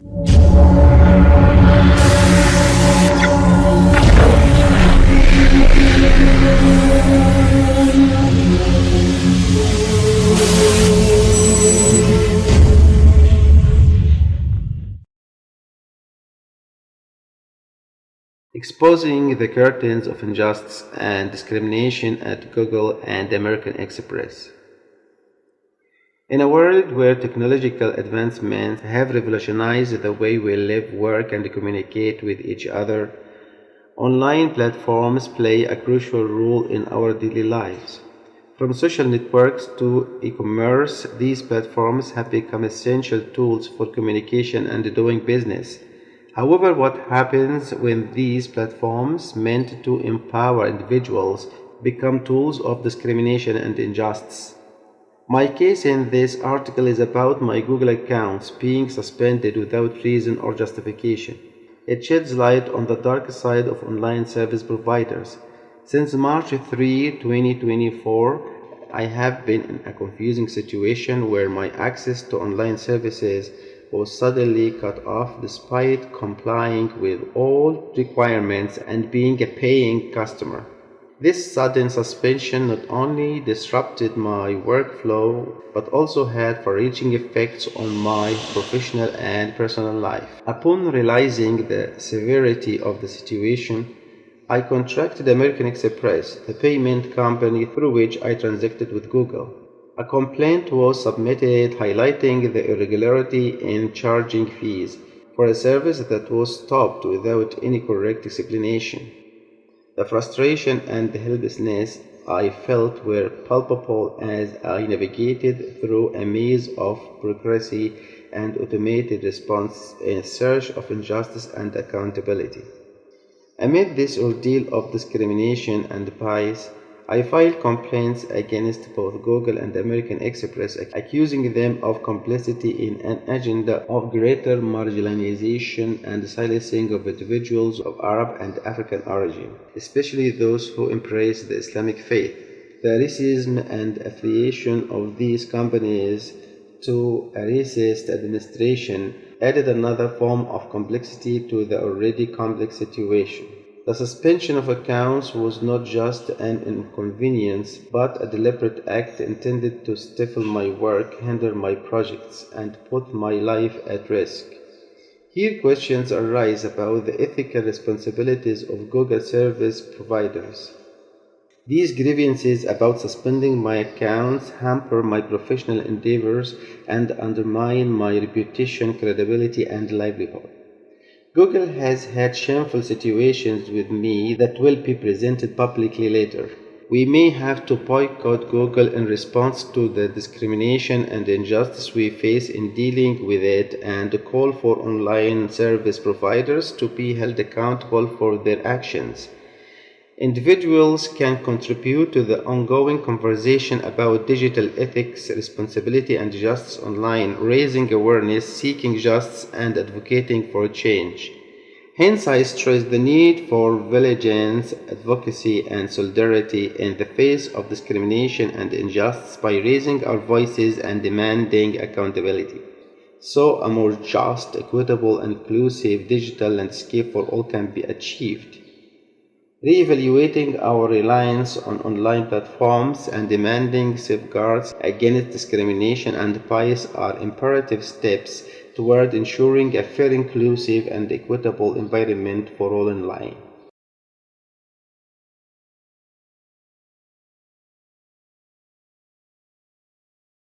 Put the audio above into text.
Exposing the curtains of injustice and discrimination at Google and American Express. In a world where technological advancements have revolutionized the way we live, work, and communicate with each other, online platforms play a crucial role in our daily lives. From social networks to e-commerce, these platforms have become essential tools for communication and doing business. However, what happens when these platforms, meant to empower individuals, become tools of discrimination and injustice? My case in this article is about my Google accounts being suspended without reason or justification. It sheds light on the dark side of online service providers. Since March 3, 2024, I have been in a confusing situation where my access to online services was suddenly cut off despite complying with all requirements and being a paying customer. This sudden suspension not only disrupted my workflow but also had far-reaching effects on my professional and personal life. Upon realizing the severity of the situation, I contacted American Express, the payment company through which I transacted with Google. A complaint was submitted highlighting the irregularity in charging fees for a service that was stopped without any correct explanation. The frustration and the helplessness I felt were palpable as I navigated through a maze of bureaucracy and automated response in search of injustice and accountability. Amid this ordeal of discrimination and bias, I filed complaints against both Google and American Express, accusing them of complicity in an agenda of greater marginalization and silencing of individuals of Arab and African origin, especially those who embrace the Islamic faith. The racism and affiliation of these companies to a racist administration added another form of complexity to the already complex situation. The suspension of accounts was not just an inconvenience, but a deliberate act intended to stifle my work, hinder my projects, and put my life at risk. Here questions arise about the ethical responsibilities of Google service providers. These grievances about suspending my accounts hamper my professional endeavors and undermine my reputation, credibility, and livelihood. Google has had shameful situations with me that will be presented publicly later. We may have to boycott Google in response to the discrimination and injustice we face in dealing with it and call for online service providers to be held accountable for their actions. Individuals can contribute to the ongoing conversation about digital ethics, responsibility, and justice online, raising awareness, seeking justice, and advocating for change. Hence, I stress the need for vigilance, advocacy, and solidarity in the face of discrimination and injustice by raising our voices and demanding accountability, so a more just, equitable, and inclusive digital landscape for all can be achieved. Re-evaluating our reliance on online platforms and demanding safeguards against discrimination and bias are imperative steps toward ensuring a fair, inclusive, and equitable environment for all online.